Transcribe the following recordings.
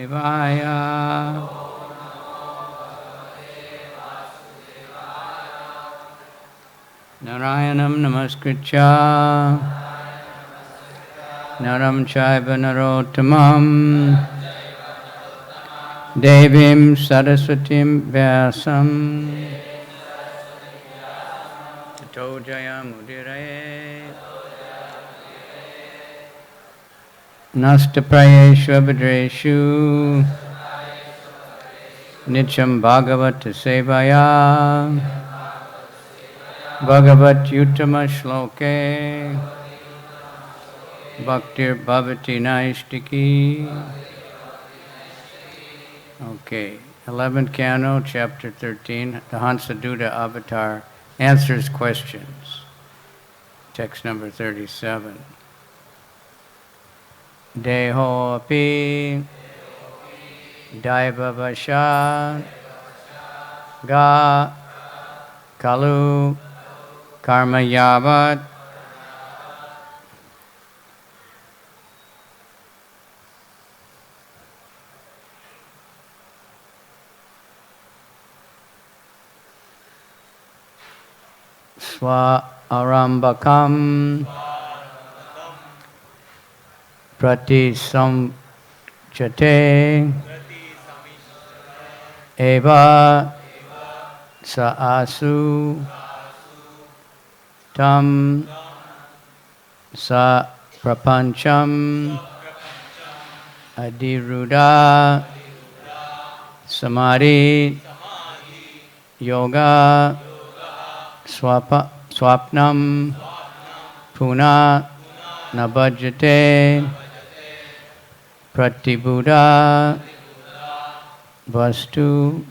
Vasudevaya. Narayanam Namaskritya Naram Chaiva Narottamam Devim Saraswatim Vyasam Tato Jayamudiraye Nastaprayeshu Abhadreshu Nityam Bhagavata Sevaya Bhagavat Yuttama Shloke Bhaktir Bhavati Naistiki. Okay, 11th Canto, Chapter 13, the Hansaduta Avatar answers questions. Text number 37. Deho api daivavasha ga kalu karma yavat swa arambakam prati samchate eva sa asu tam sa prapancham adiruda samadhi yoga swapnam puna nabhajate pratibuddha vastu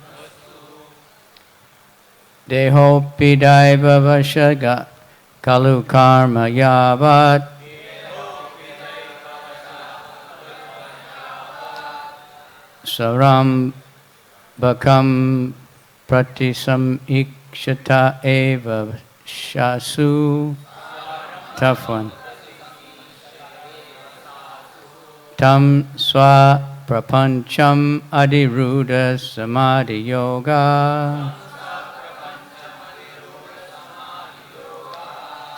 dehopi daiva vashaga kalu karma yavat saram bakam pratisam ikshata eva shasu. Tough one. Tam swa prapancham adiruda samadhi yoga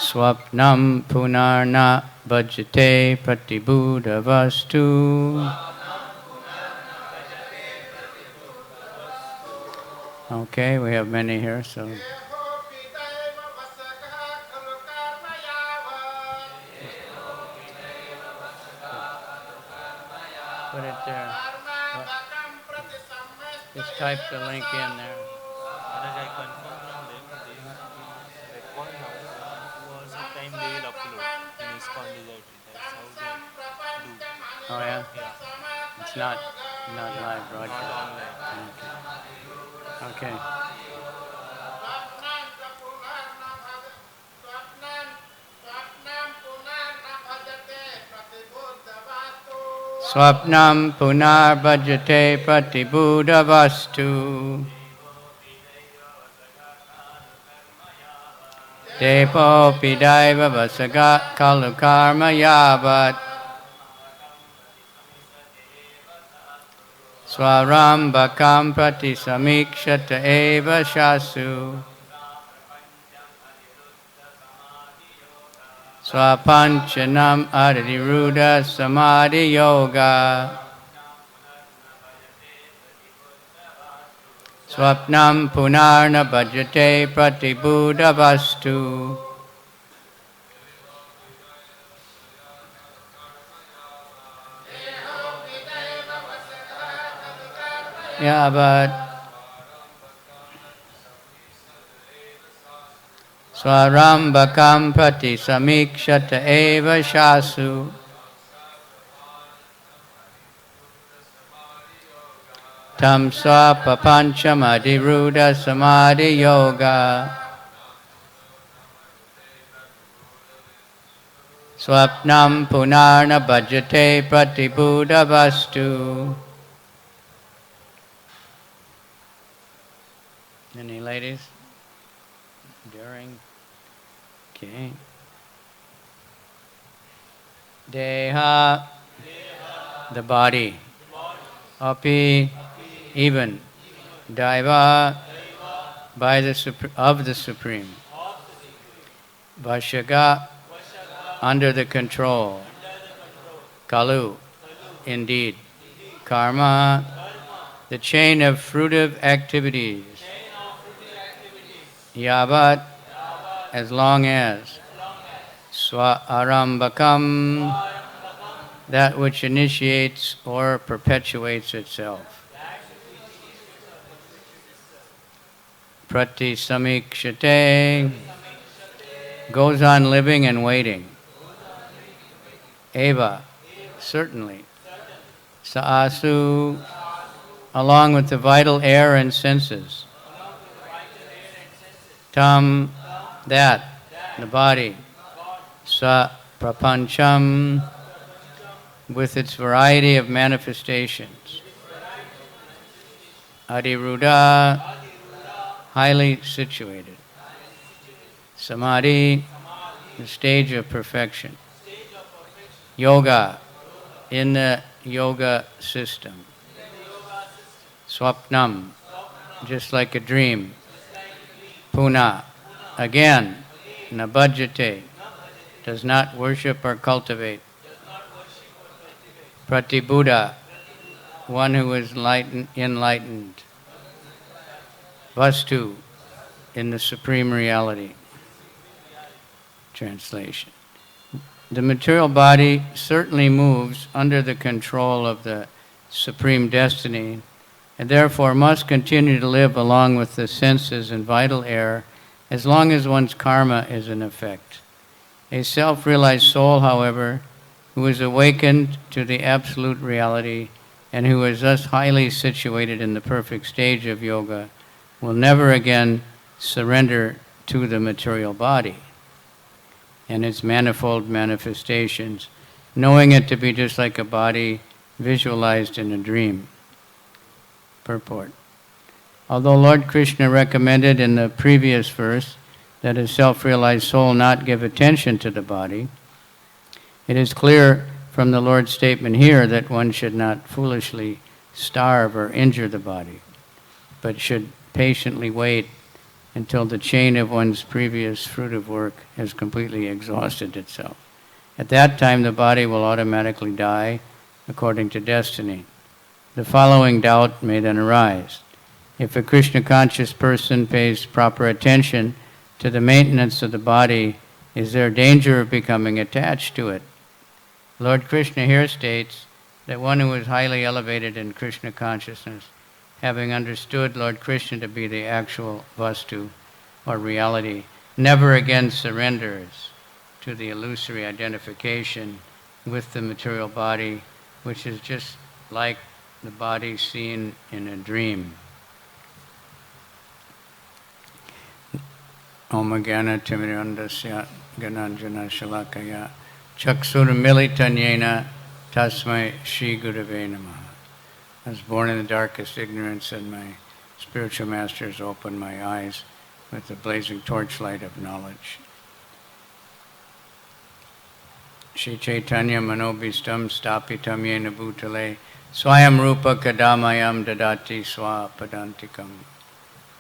swapnam punarna bhajate pratibuddha vastu. Okay, we have many here, so. Put it there. Just type the link in there. As I confirm from them, they record now 2 hours of time they will upload in ISKCON Desire Tree. That's how they do. Oh yeah? Yeah. It's not live broadcast. Not online. Okay. Swapnam punar bhajate pratibuddha vastu. Depo pidaiva vasaga kalu karma yavat. Swaram bakam prati samikshata eva shasu. Swapanchanam adiruda samadhi yoga. Swapnam punarna bhajate pratibuddha vastu. Yavat Swarambakam prati samikshata eva shasu. Tam swapapancham adiruda samadhi yoga. Swapnam punarna bhajate pratibuddha vastu. Any ladies? During? Okay. Deha, the body. api, even, daiva, by of the Supreme, vashaga, under the control, kalu, indeed, karma, the chain of fruitive activities, yavat, as long as, swa arambakam, that which initiates or perpetuates itself, prati samikshate, goes on living and waiting, eva, certainly, saasu, along with the vital air and senses, tam, that, the body, sa prapancham, with its variety of manifestations, adiruda, highly situated, samadhi, the stage of perfection, yoga, in the yoga system, swapnam, just like a dream, puna, again, nabhajate, does not worship or cultivate, pratibuddha, one who is enlightened, vastu, in the supreme reality. Translation. The material body certainly moves under the control of the supreme destiny, and therefore must continue to live along with the senses and vital air as long as one's karma is in effect. A self-realized soul, however, who is awakened to the absolute reality and who is thus highly situated in the perfect stage of yoga, will never again surrender to the material body and its manifold manifestations, knowing it to be just like a body visualized in a dream. Purport. Although Lord Krishna recommended in the previous verse that a self-realized soul not give attention to the body, it is clear from the Lord's statement here that one should not foolishly starve or injure the body, but should patiently wait until the chain of one's previous fruitive work has completely exhausted itself. At that time, the body will automatically die according to destiny. The following doubt may then arise. If a Krishna-conscious person pays proper attention to the maintenance of the body, is there danger of becoming attached to it? Lord Krishna here states that one who is highly elevated in Krishna consciousness, having understood Lord Krishna to be the actual vastu, or reality, never again surrenders to the illusory identification with the material body, which is just like the body seen in a dream. Om Jnana Timirandasya Gananjana Shalakaya Chakshur Militanyena Tasmai Shri Gurave Namaha. I was born in the darkest ignorance, and my spiritual masters opened my eyes with the blazing torchlight of knowledge. Shri Chaitanya Manobhistam Stapitam Yena Bhutale Swayam Rupa Kadamayam Dadati Swapadantikam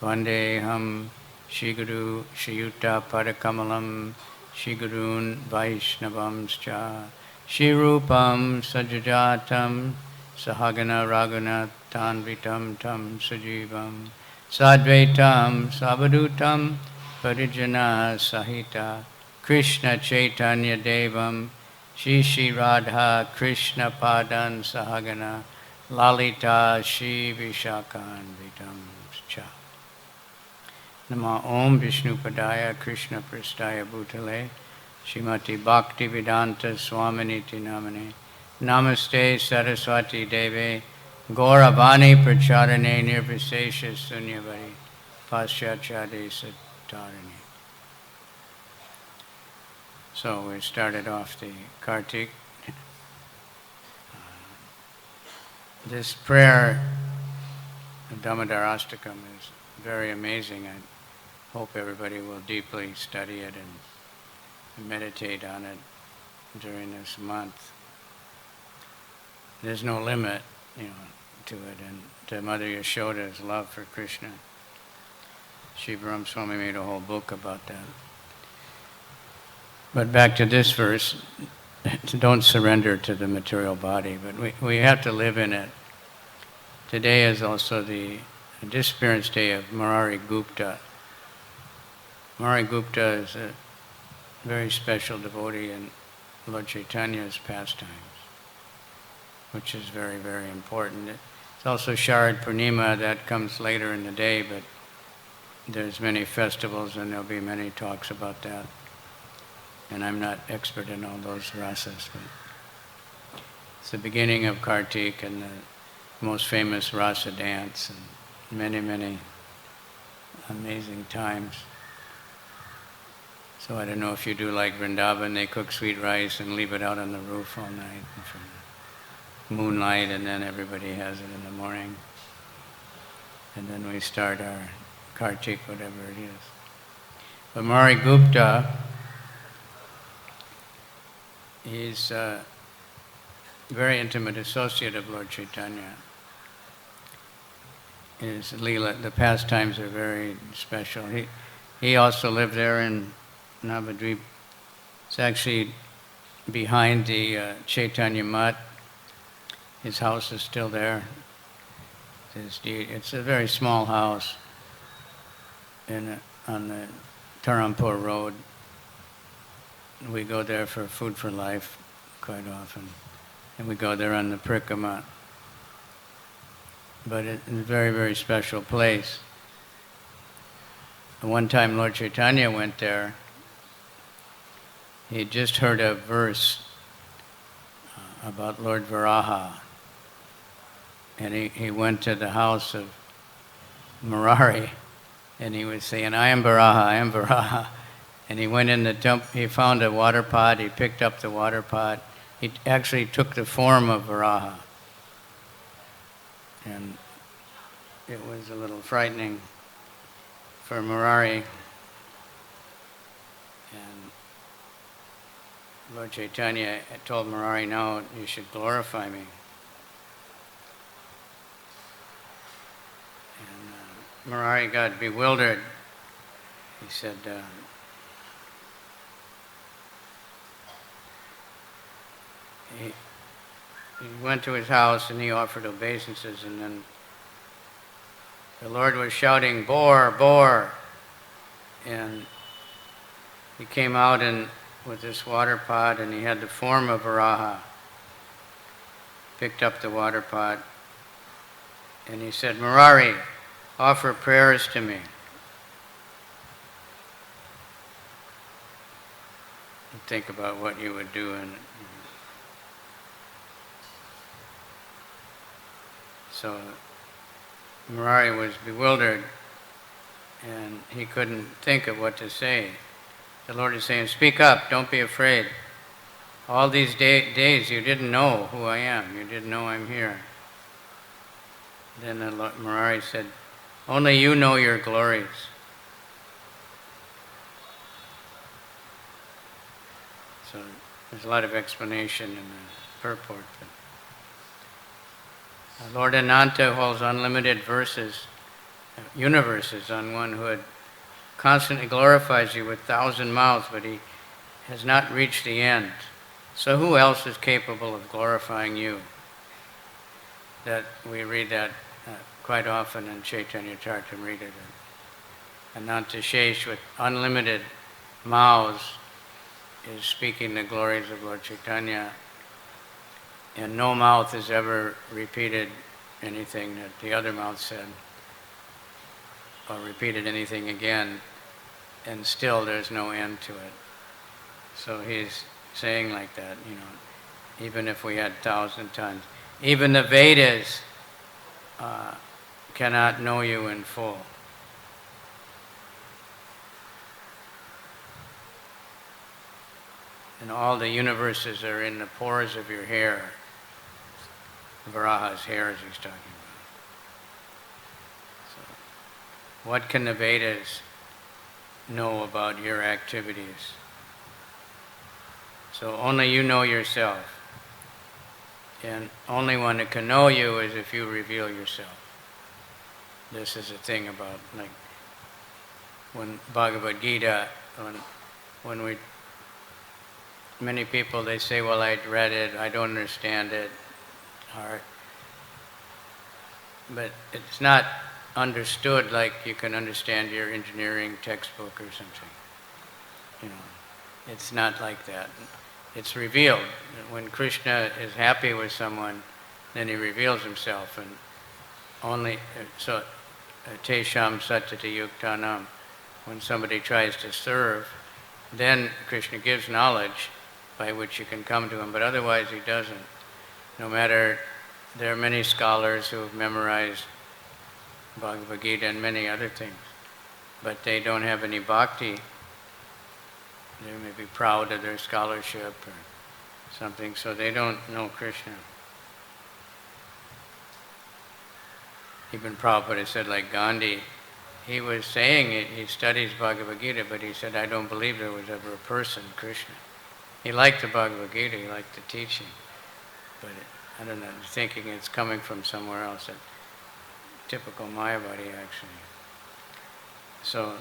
Vandeham Shri Guru Shri Yuta Padakamalam Shri Gurun Vaishnavamscha Shri Rupam Sajajatam Sahagana Raghunath Tanvitam Tam Sajivam Sadvaitam Savadutam Parijana Sahita Krishna Chaitanya Devam Shri Shri Radha Krishna Padan Sahagana Lalita Shri Vishakan Vitam Cha Nama Om Vishnu Padaya Krishna Prastaya Bhutale Shrimati Bhakti Vedanta Swaminiti Namane Namaste Saraswati Deve Gauravani Pracharane Nirvisesha Sunyavari Paschachade Satarani. So we started off the Kartik. This prayer, the Damodarastakam, is very amazing. I hope everybody will deeply study it and meditate on it during this month. There's no limit, to it, and to Mother Yashoda's love for Krishna. Sri Brahma Swami made a whole book about that. But back to this verse, don't surrender to the material body, but we have to live in it. Today is also the disappearance day of Murari Gupta. Murari Gupta is a very special devotee in Lord Chaitanya's pastimes, which is very, very important. It's also Sharad Purnima, that comes later in the day, but there's many festivals and there'll be many talks about that. And I'm not expert in all those rasas, but it's the beginning of Kartik and the most famous rasa dance, and many, many amazing times. So I don't know if you do like Vrindavan, they cook sweet rice and leave it out on the roof all night for moonlight, and then everybody has it in the morning. And then we start our Kartik, whatever it is. But Murari Gupta, he's a very intimate associate of Lord Chaitanya. His Leela, the pastimes are very special. He also lived there in Navadvip. It's actually behind the Chaitanya Mutt. His house is still there. It's a very small house on the Tarampur Road. We go there for Food for Life quite often. And we go there on the Prikama. But it's a very, very special place. One time Lord Chaitanya went there. He had just heard a verse about Lord Varaha. And he went to the house of Murari, and he was saying, I am Varaha, I am Varaha. And he went in the dump, he found a water pot, he picked up the water pot. He actually took the form of Varaha. And it was a little frightening for Murari. And Lord Chaitanya told Murari, no, you should glorify me. And Murari got bewildered. He said, he went to his house and he offered obeisances, and then the Lord was shouting, "Boar, boar!" And he came out with this water pot, and he had the form of Varaha. Picked up the water pot, and he said, "Murari, offer prayers to me." And think about what you would do in it. So Murari was bewildered, and he couldn't think of what to say. The Lord is saying, speak up, don't be afraid. All these days you didn't know who I am, you didn't know I'm here. Then the Murari said, only you know your glories. So there's a lot of explanation in the purport. Lord Ananta holds unlimited universes on one who had constantly glorifies you with 1,000 mouths, but he has not reached the end. So who else is capable of glorifying you? That we read that quite often in Chaitanya Charitamrita. Ananta Shesh with unlimited mouths is speaking the glories of Lord Chaitanya, and no mouth has ever repeated anything that the other mouth said, or repeated anything again, and still there's no end to it. So he's saying like that, even if we had 1,000 tons. Even the Vedas cannot know you in full. And all the universes are in the pores of your hair. Varaha's hair, as he's talking about. So, what can the Vedas know about your activities? So only you know yourself. And only one that can know you is if you reveal yourself. This is the thing about, like, when Bhagavad Gita, many people, they say, well, I read it, I don't understand it, or, but it's not understood like you can understand your engineering textbook or something. You know, it's not like that. It's revealed. When Krishna is happy with someone, then he reveals himself, and only so tesham sattati yuktanam. When somebody tries to serve, then Krishna gives knowledge by which you can come to him, but otherwise he doesn't. No matter, there are many scholars who have memorized Bhagavad Gita and many other things, but they don't have any bhakti. They may be proud of their scholarship or something, so they don't know Krishna. Even Prabhupada said, like Gandhi, he was saying it, he studies Bhagavad Gita, but he said, I don't believe there was ever a person, Krishna. He liked the Bhagavad Gita, he liked the teaching, but I don't know, thinking it's coming from somewhere else. Typical Mayavadi, actually. So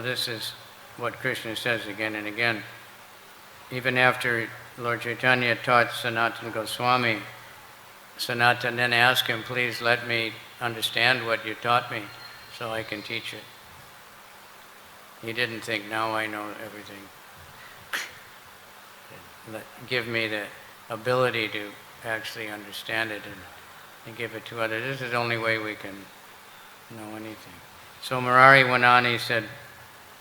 this is what Krishna says again and again. Even after Lord Chaitanya taught Sanatana Goswami, Sanatana then asked him, please let me understand what you taught me so I can teach it. He didn't think, now I know everything. Give me the ability to actually understand it and give it to others. This is the only way we can know anything. So Murari went on, he said,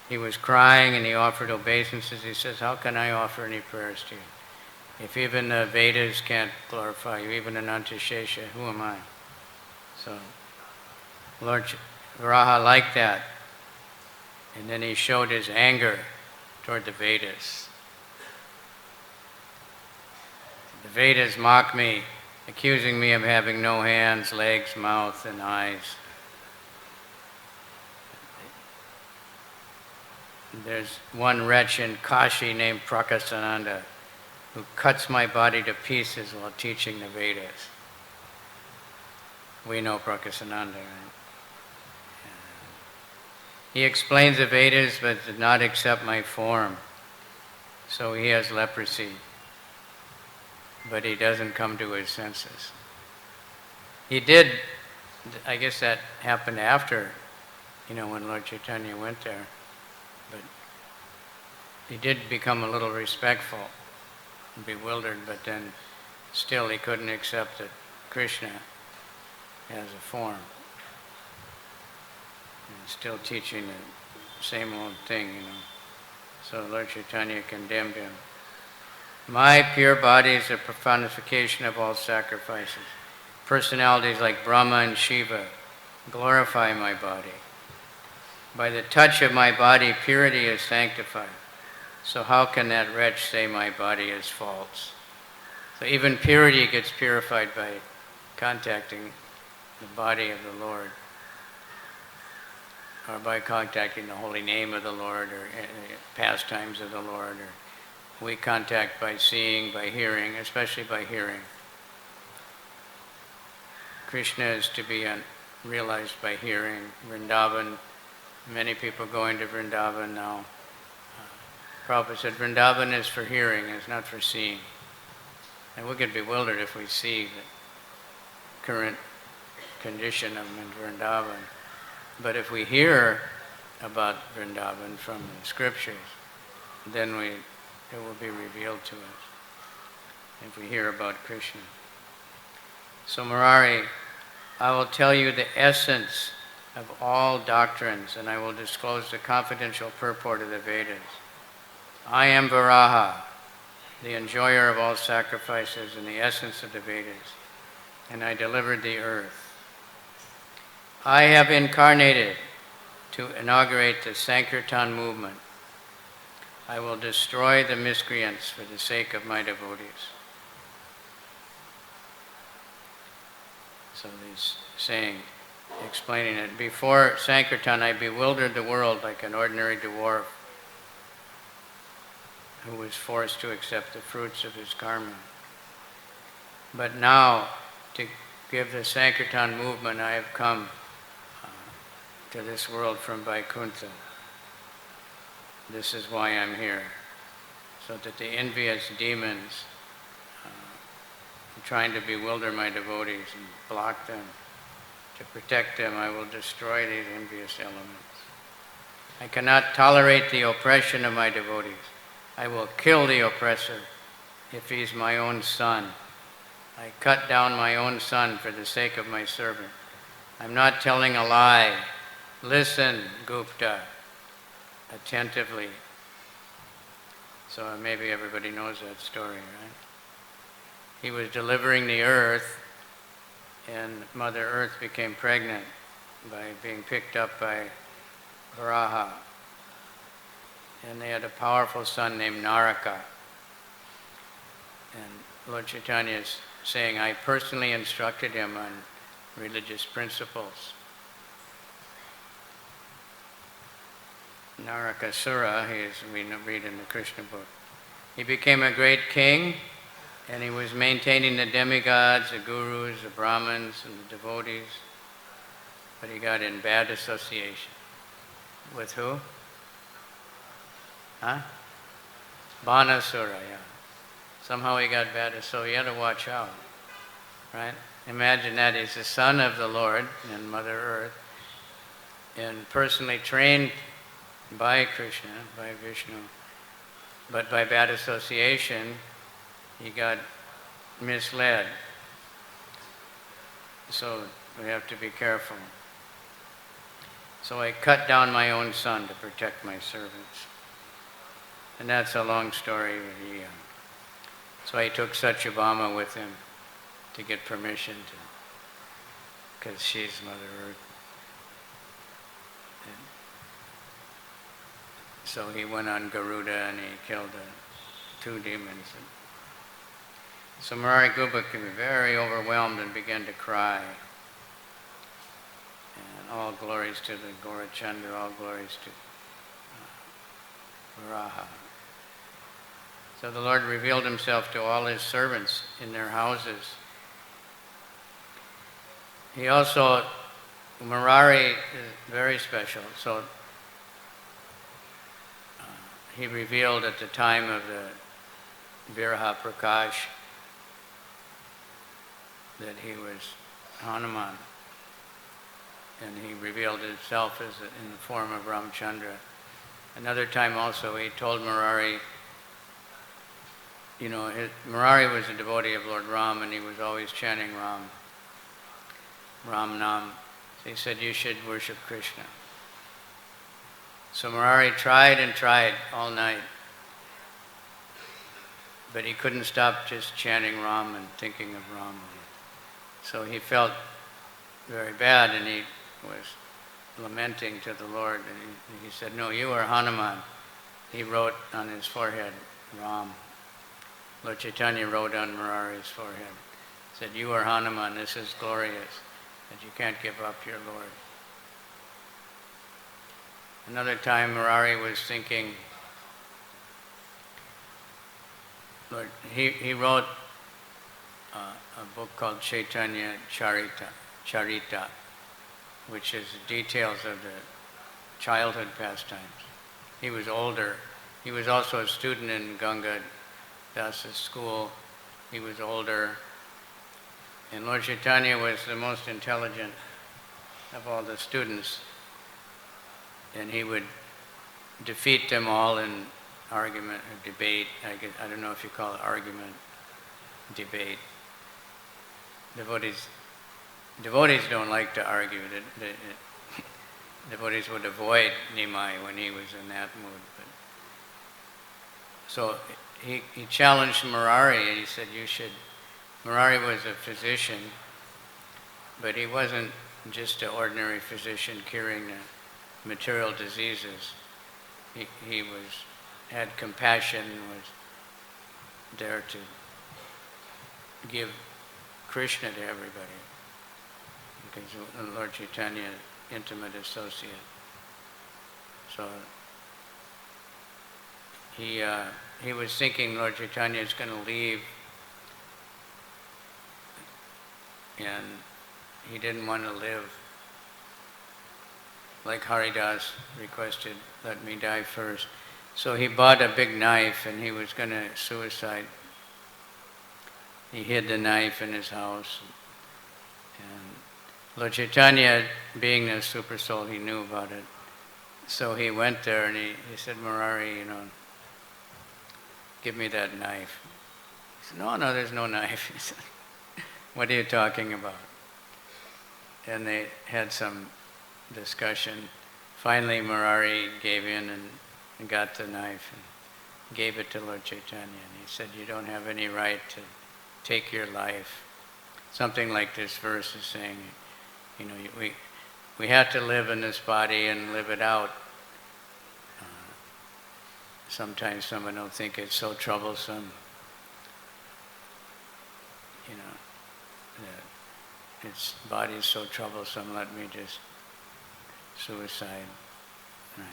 he was crying and he offered obeisances. He says, how can I offer any prayers to you? If even the Vedas can't glorify you, even Anantashesha, who am I? So Lord Varaha liked that. And then he showed his anger toward the Vedas. The Vedas mock me, accusing me of having no hands, legs, mouth, and eyes. There's one wretch in Kashi named Prakasananda who cuts my body to pieces while teaching the Vedas. We know Prakasananda, right? He explains the Vedas but did not accept my form, so he has leprosy, but he doesn't come to his senses. He did, I guess that happened after, when Lord Chaitanya went there. But he did become a little respectful and bewildered, but then still he couldn't accept that Krishna has a form. And still teaching the same old thing, So Lord Chaitanya condemned him. My pure body is a personification of all sacrifices. Personalities like Brahma and Shiva glorify my body. By the touch of my body, purity is sanctified. So how can that wretch say my body is false? So even purity gets purified by contacting the body of the Lord, or by contacting the holy name of the Lord, or pastimes of the Lord. Or we contact by seeing, by hearing, especially by hearing. Krishna is to be realized by hearing. Vrindavan, many people going to Vrindavan now. Prabhupada said Vrindavan is for hearing, it's not for seeing. And we get bewildered if we see the current condition of Vrindavan. But if we hear about Vrindavan from the scriptures, then it will be revealed to us if we hear about Krishna. So Murari, I will tell you the essence of all doctrines, and I will disclose the confidential purport of the Vedas. I am Varaha, the enjoyer of all sacrifices and the essence of the Vedas, and I delivered the earth. I have incarnated to inaugurate the Sankirtan movement. I will destroy the miscreants for the sake of my devotees. So he's saying, explaining it. Before Sankirtan, I bewildered the world like an ordinary dwarf who was forced to accept the fruits of his karma. But now, to give the Sankirtan movement, I have come to this world from Vaikuntha. This is why I'm here, so that the envious demons trying to bewilder my devotees and block them, to protect them, I will destroy these envious elements. I cannot tolerate the oppression of my devotees. I will kill the oppressor if he's my own son. I cut down my own son for the sake of my servant. I'm not telling a lie. Listen, Gupta, attentively. So maybe everybody knows that story, right? He was delivering the earth, and Mother Earth became pregnant by being picked up by Varaha. And they had a powerful son named Naraka. And Lord Chaitanya is saying, I personally instructed him on religious principles. Narakasura, we read in the Krishna book. He became a great king, and he was maintaining the demigods, the gurus, the Brahmins, and the devotees. But he got in bad association. With who? Huh? Banasura, yeah. Somehow he got bad, so he had to watch out, right? Imagine that he's the son of the Lord and Mother Earth, and personally trained by Krishna, by Vishnu, but by bad association, he got misled. So we have to be careful. So I cut down my own son to protect my servants. And that's a long story. So he took Satyabhama with him to get permission to, because she's Mother Earth. And so he went on Garuda and he killed two demons. So Murari Gupta became very overwhelmed and began to cry. And all glories to the Gaurachandra, all glories to Varaha. So the Lord revealed himself to all his servants in their houses. He also, Murari is very special. So he revealed at the time of the Viraha Prakash that he was Hanuman. And he revealed himself as in the form of Ramchandra. Another time also he told Murari, Murari was a devotee of Lord Ram, and he was always chanting Ram Nam. So he said, you should worship Krishna. So Murari tried and tried all night, but he couldn't stop just chanting Ram and thinking of Ram. So he felt very bad, and he was lamenting to the Lord, and he said, no, you are Hanuman. He wrote on his forehead, Ram. Lord Chaitanya wrote on Murari's forehead, said, you are Hanuman, this is glorious, that you can't give up your Lord. Another time Murari was thinking, Lord, he wrote a book called Chaitanya Charita, which is details of the childhood pastimes. He was older. He was also a student in Ganga Dasa's school. He was older. And Lord Chaitanya was the most intelligent of all the students. And he would defeat them all in argument or debate. I don't know if you call it argument, debate. Devotees don't like to argue. Devotees would avoid Nimai when he was in that mood. So he challenged Murari, and he said, Murari was a physician, but he wasn't just an ordinary physician curing the material diseases. He had compassion, was there to give Krishna to everybody. because Lord Chaitanya, intimate associate. So he was thinking Lord Chaitanya is going to leave, and he didn't want to live. Like Haridas requested, let me die first. So he bought a big knife and he was going to suicide. He hid the knife in his house. And Lord Chaitanya, being a super soul, he knew about it. So he went there and he said, Murari, give me that knife. He said, no, there's no knife. He said, what are you talking about? And they had some discussion. Finally, Murari gave in and got the knife and gave it to Lord Chaitanya. And he said, you don't have any right to take your life. Something like this verse is saying, we have to live in this body and live it out. Sometimes someone will think it's so troublesome, that its body is so troublesome, let me just suicide. Right?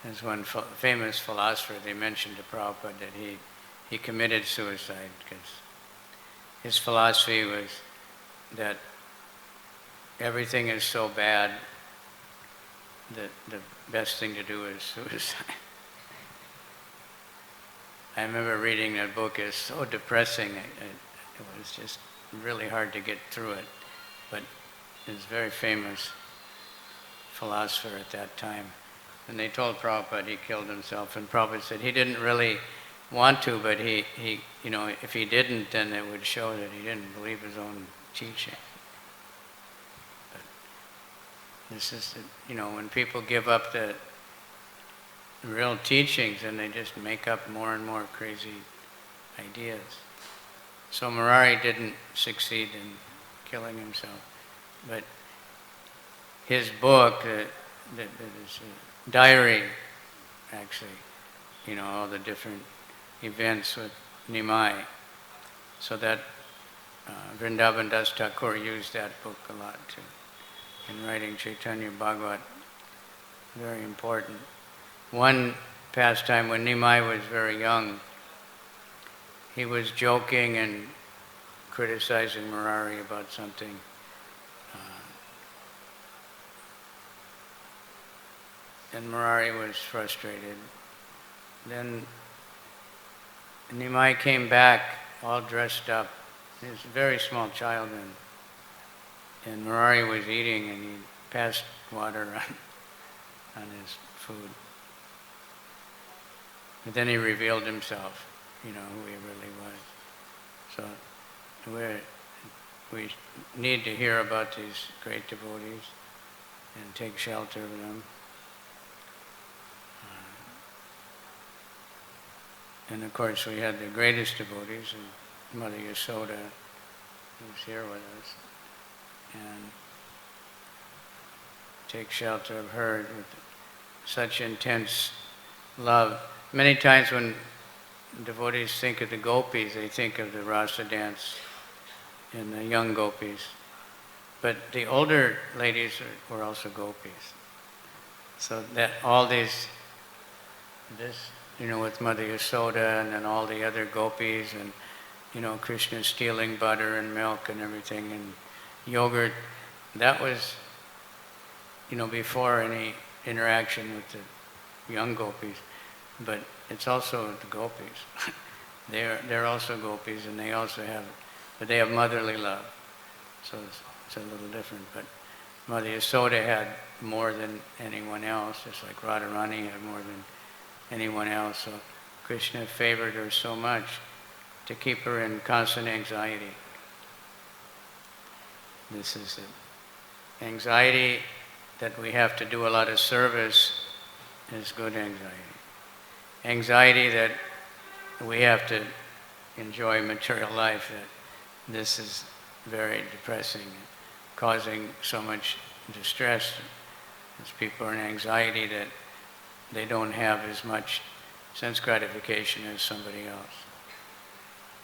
There's one famous philosopher, they mentioned to Prabhupada that he committed suicide because his philosophy was that everything is so bad that the best thing to do is suicide. I remember reading that book. It's so depressing. It was just really hard to get through it. But he was a very famous philosopher at that time. And they told Prabhupada he killed himself. And Prabhupada said he didn't really want to, but he if he didn't, then it would show that he didn't believe his own teaching. But this is, when people give up the real teachings, and they just make up more and more crazy ideas. So Murari didn't succeed in killing himself, but his book, that is a diary, actually, all the different events with Nimai. So that Vrindavan Das Thakur used that book a lot too, in writing Chaitanya Bhagavat. Very important. One pastime, when Nimai was very young, he was joking and criticizing Murari about something. And Murari was frustrated. Then Nimai came back all dressed up. He was a very small child then. And Murari was eating and he passed water on his food. But then he revealed himself, who he really was. So we need to hear about these great devotees and take shelter of them. And of course we had the greatest devotees, Mother Yasoda, who's here with us, and take shelter of her with such intense love. Many times when devotees think of the gopis, they think of the rasa dance and the young gopis. But the older ladies were also gopis. So that all this, with Mother Yasoda and then all the other gopis and, Krishna stealing butter and milk and everything and yogurt, that was, before any interaction with the young gopis. But it's also the gopis. They're also gopis, and they also but they have motherly love. So it's a little different. But Mother Yasoda had more than anyone else, just like Radharani had more than anyone else. So Krishna favored her so much to keep her in constant anxiety. This is it. Anxiety that we have to do a lot of service is good anxiety. Anxiety that we have to enjoy material life, that this is very depressing, causing so much distress. As people are in anxiety that they don't have as much sense gratification as somebody else.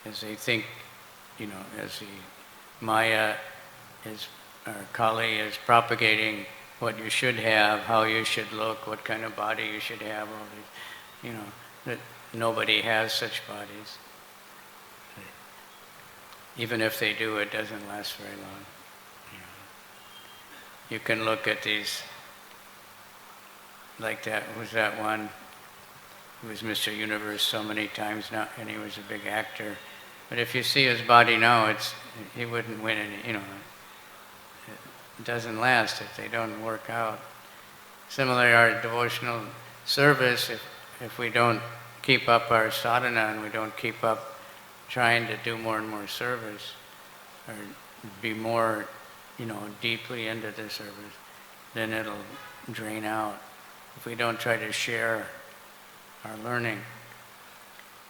As they think, as the Maya is, or Kali is propagating what you should have, how you should look, what kind of body you should have, all these, that nobody has such bodies. Even if they do, it doesn't last very long. You can look at these, like that, who's that one? He was Mr. Universe so many times now, and he was a big actor. But if you see his body now, he wouldn't win any, it doesn't last if they don't work out. Similarly, our devotional service, if we don't keep up our sadhana and we don't keep up trying to do more and more service, or be more, deeply into the service, then it'll drain out. If we don't try to share our learning.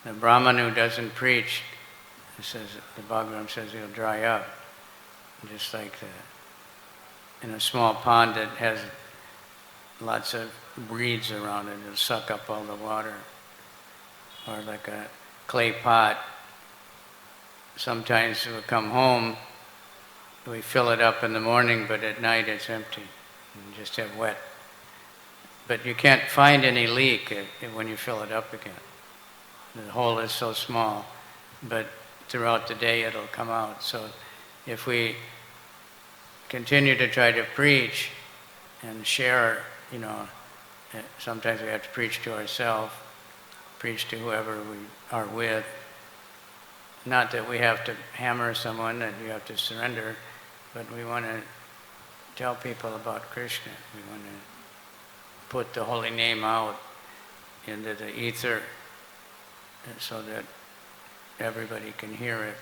The Brahman who doesn't preach, the Bhagavatam says he'll dry up. Just like in a small pond that has lots of reeds around it, it'll suck up all the water. Or like a clay pot. Sometimes we'll come home, we fill it up in the morning, but at night it's empty. You just have wet. But you can't find any leak when you fill it up again. The hole is so small, but throughout the day it'll come out. So if we continue to try to preach and share, sometimes we have to preach to ourselves, preach to whoever we are with. Not that we have to hammer someone and you have to surrender, but we want to tell people about Krishna. We want to put the holy name out into the ether so that everybody can hear it.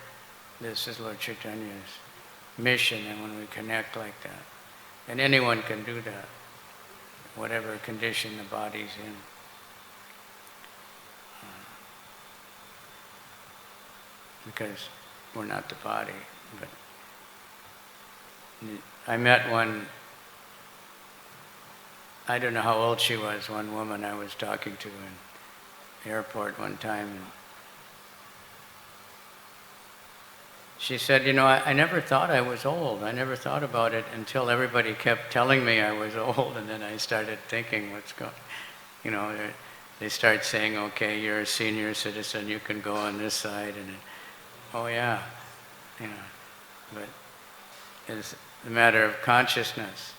This is Lord Chaitanya's mission, and when we connect like that, and anyone can do that, whatever condition the body's in. Because we're not the body. But I met one, I don't know how old she was, one woman I was talking to in the airport one time. And she said, I never thought I was old. I never thought about it until everybody kept telling me I was old, and then I started thinking, what's going, they start saying, okay, you're a senior citizen, you can go on this side, and oh yeah, but it's a matter of consciousness.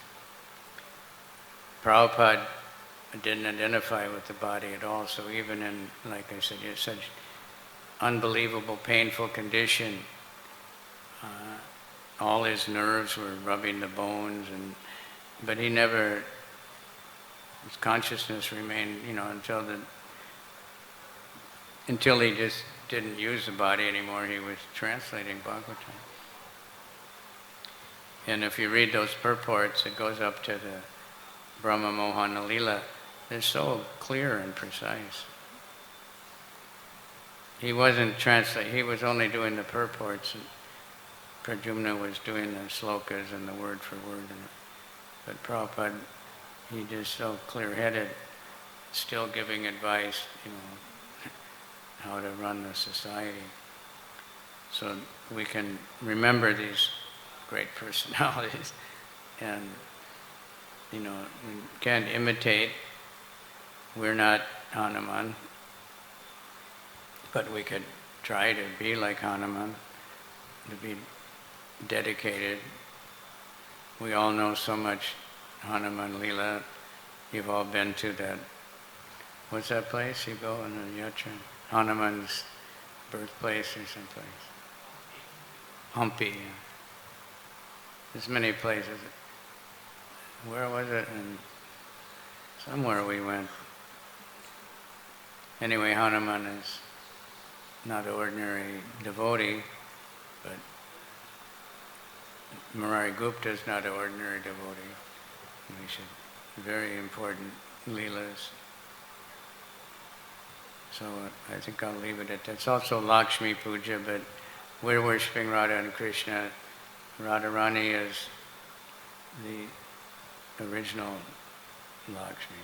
Prabhupada didn't identify with the body at all, so even in, like I said, such unbelievable painful condition, all his nerves were rubbing the bones, but he never, his consciousness remained, until he just didn't use the body anymore. He was translating Bhagavatam. And if you read those purports, it goes up to the Brahma Mohana Lila. They're so clear and precise. He wasn't translating, he was only doing the purports. And Pradyumna was doing the slokas and the word for word. But Prabhupada, he just so clear-headed, still giving advice, how to run the society. So we can remember these great personalities, and we can't imitate. We're not Hanuman, but we could try to be like Hanuman, to be dedicated. We all know so much Hanuman Leela. You've all been to that, what's that place you go in the yatra? Hanuman's birthplace or someplace. Hampi. Yeah. There's many places. Where was it? And somewhere we went. Anyway, Hanuman is not an ordinary devotee, but Murari Gupta is not an ordinary devotee. We should, very important leelas. So I think I'll leave it at that. It's also Lakshmi Puja, but we're worshipping Radha and Krishna. Radharani is the original Lakshmi.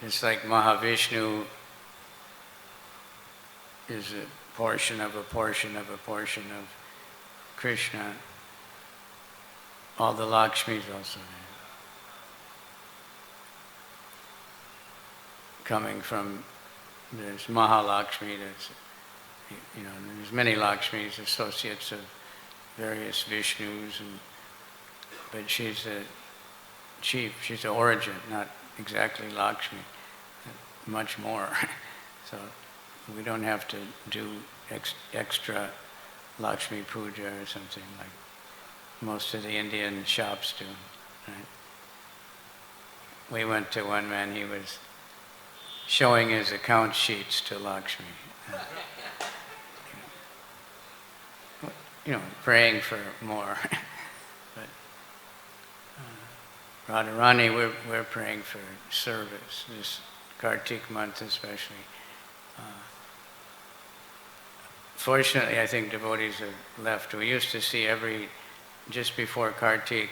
It's like Mahavishnu is a portion of a portion of a portion of Krishna, all the Lakshmis also there. Coming from, there's Mahalakshmi, there's many Lakshmis, associates of various Vishnus, but she's a chief, she's the origin, not exactly Lakshmi, much more. So we don't have to do extra Lakshmi puja or something like most of the Indian shops do. Right? We went to one man, he was showing his account sheets to Lakshmi. Praying for more. But Radharani, we're praying for service, this Kartik month especially. Fortunately, I think devotees have left. We used to see just before Kartik,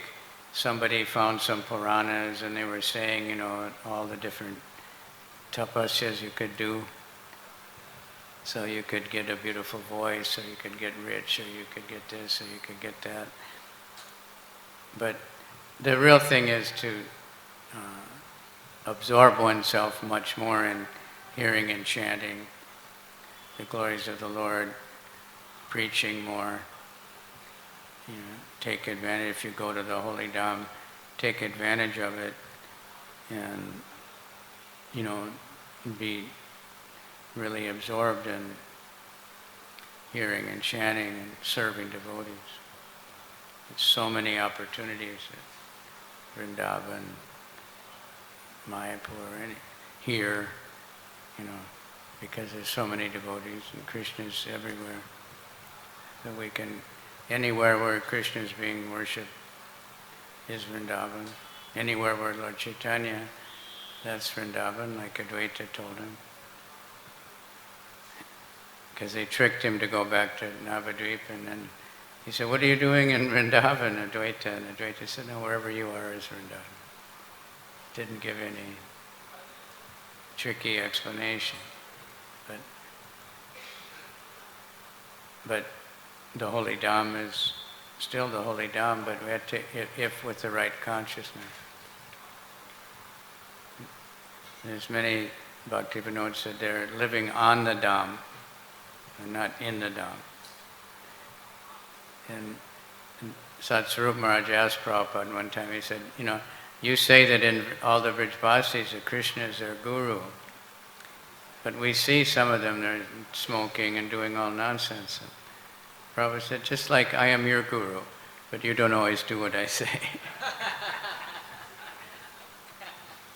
somebody found some Puranas and they were saying, all the different tapasyas you could do. So you could get a beautiful voice, or you could get rich, or you could get this, or you could get that. But the real thing is to absorb oneself much more in hearing and chanting the glories of the Lord, preaching more. Take advantage, if you go to the Holy Dham, take advantage of it, and be really absorbed in hearing and chanting and serving devotees. There's so many opportunities at Vrindavan, Mayapur, and here, because there's so many devotees and Krishna's everywhere. That we can, anywhere where Krishna is being worshipped is Vrindavan. Anywhere where Lord Chaitanya, that's Vrindavan, like Advaita told him. Because they tricked him to go back to Navadvip, and then he said, "What are you doing in Vrindavan, Advaita?" And Advaita said, "No, wherever you are is Vrindavan." Didn't give any tricky explanation. But the Holy Dham is still the Holy Dham, but we have to, if with the right consciousness. There's many Bhaktivinoda said they're living on the Dham, and not in the Dham. And Satsvarup Maharaj asked Prabhupada one time, he said, you say that in all the Vrajbasis that Krishna is their guru, but we see some of them, they're smoking and doing all nonsense. And Prabhupada said, just like I am your guru, but you don't always do what I say.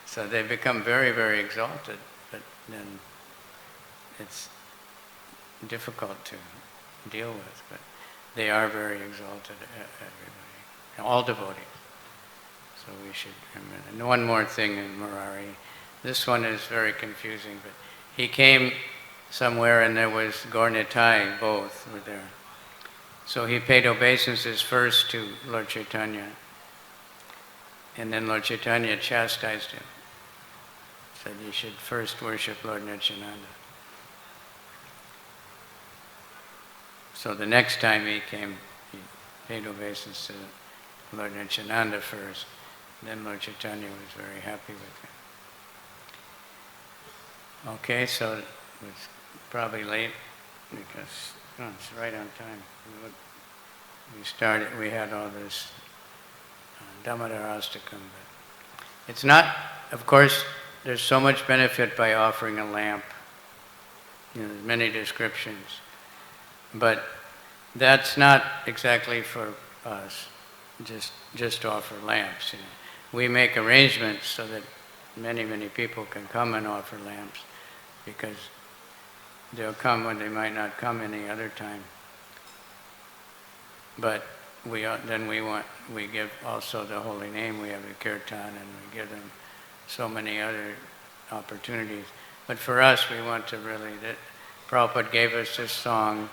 So they become very, very exalted, but then it's difficult to deal with. But they are very exalted, everybody, all devotees. So we should remember. And one more thing in Murari. This one is very confusing, but he came somewhere and there was Gaur-Nitai, both were there. So he paid obeisances first to Lord Chaitanya, and then Lord Chaitanya chastised him. Said you should first worship Lord Nityananda. So the next time he came, he paid obeisance to Lord Nityananda first. Then Lord Chaitanya was very happy with him. Okay, so it was probably late because it's right on time. We had all this Damodarastakam, but it's not, of course, there's so much benefit by offering a lamp. There's many descriptions. But that's not exactly for us, just offer lamps. We make arrangements so that many, many people can come and offer lamps, because they'll come when they might not come any other time. But we give also the holy name, we have the kirtan, and we give them so many other opportunities. But for us, we want to really, Prabhupada gave us this song,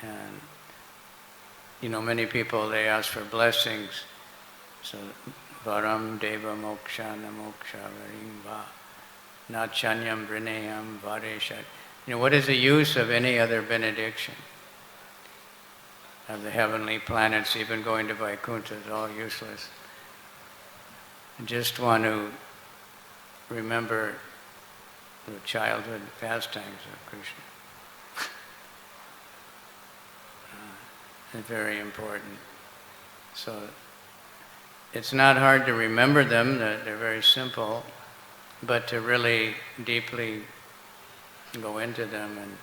and many people, they ask for blessings. So, Varam Deva Mokshana Moksha Varimva Nachanyam Vrinayam Vareshat. What is the use of any other benediction? of the heavenly planets, even going to Vaikuntha, is all useless. I just want to remember the childhood pastimes of Krishna. They're very important. So it's not hard to remember them, they're very simple, but to really deeply go into them and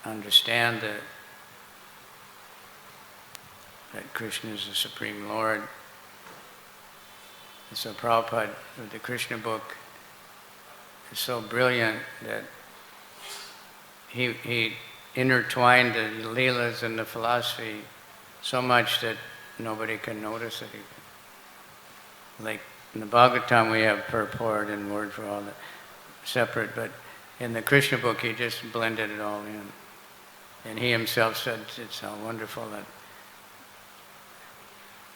understand that Krishna is the Supreme Lord. And so Prabhupada, with the Krishna book, is so brilliant that he intertwined the Leelas and the philosophy so much that nobody can notice it even. Like in the Bhagavatam we have purport and word for all that separate, but in the Krishna book he just blended it all in. And he himself said it's how wonderful that,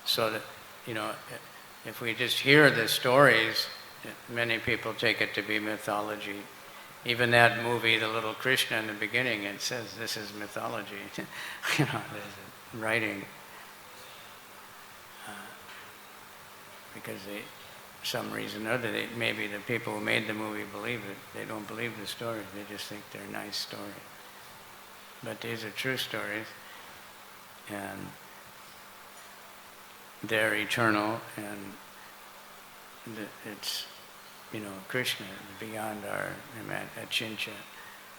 so that, you know, if we just hear the stories, many people take it to be mythology. Even that movie, The Little Krishna, in the beginning, it says this is mythology. You know, there's writing. Because some reason or other, maybe the people who made the movie believe it. They don't believe the stories. They just think they're nice stories. But these are true stories, and they're eternal, and it's, you know, Krishna beyond our achintya.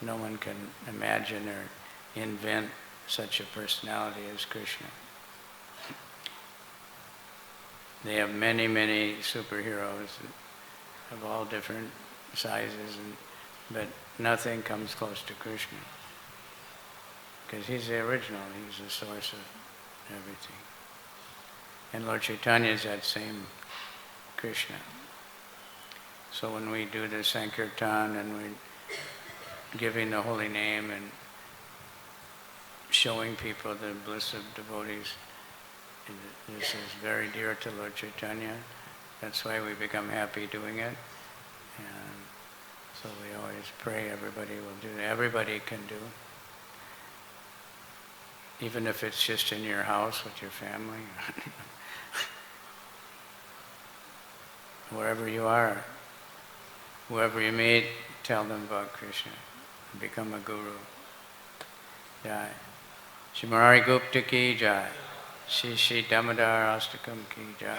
No one can imagine or invent such a personality as Krishna. They have many, many superheroes of all different sizes, but nothing comes close to Krishna. Because he's the original, he's the source of everything. And Lord Chaitanya is that same Krishna. So when we do the Sankirtan and we're giving the holy name and showing people the bliss of devotees, this is very dear to Lord Chaitanya. That's why we become happy doing it. And so we always pray everybody will do that. Everybody can do. Even if it's just in your house with your family. Wherever you are, whoever you meet, tell them about Krishna. Become a guru. Jai. Shri Murari Gupta ki jai. Shri Damodar Astakam ki jai.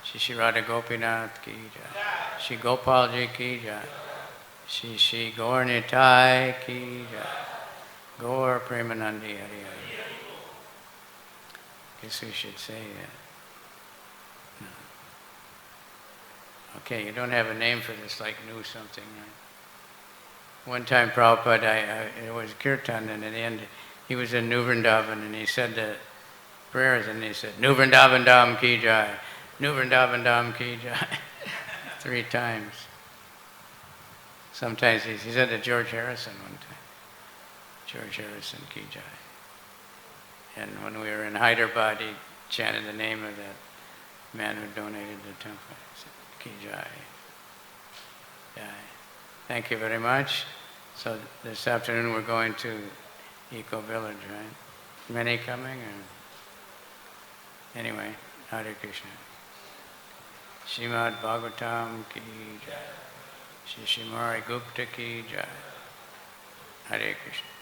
Shri Radha Gopinath ki jai. Shri Gopalji ki jai. Shri Gaur Nitai ki jai. Gaur Premanandi Hari Hari. Guess we should say that. No. Okay, you don't have a name for this, like knew something, right? One time Prabhupada, it was Kirtan, and at the end, he was in New Vrindavan, and he said the prayers, and he said, New Vrindavan Dham ki jai, New Vrindavan Dham ki jai, 3 times. Sometimes he said to George Harrison one time, George Harrison ki jai. And when we were in Hyderabad, he chanted the name of that man who donated the temple. He said, ki jai. Jai. Thank you very much. So this afternoon we're going to Eco Village, right? Many coming? Or? Anyway, Hare Krishna. Srimad Bhagavatam ki jai. Shri Murari Gupta ki jai. Hare Krishna.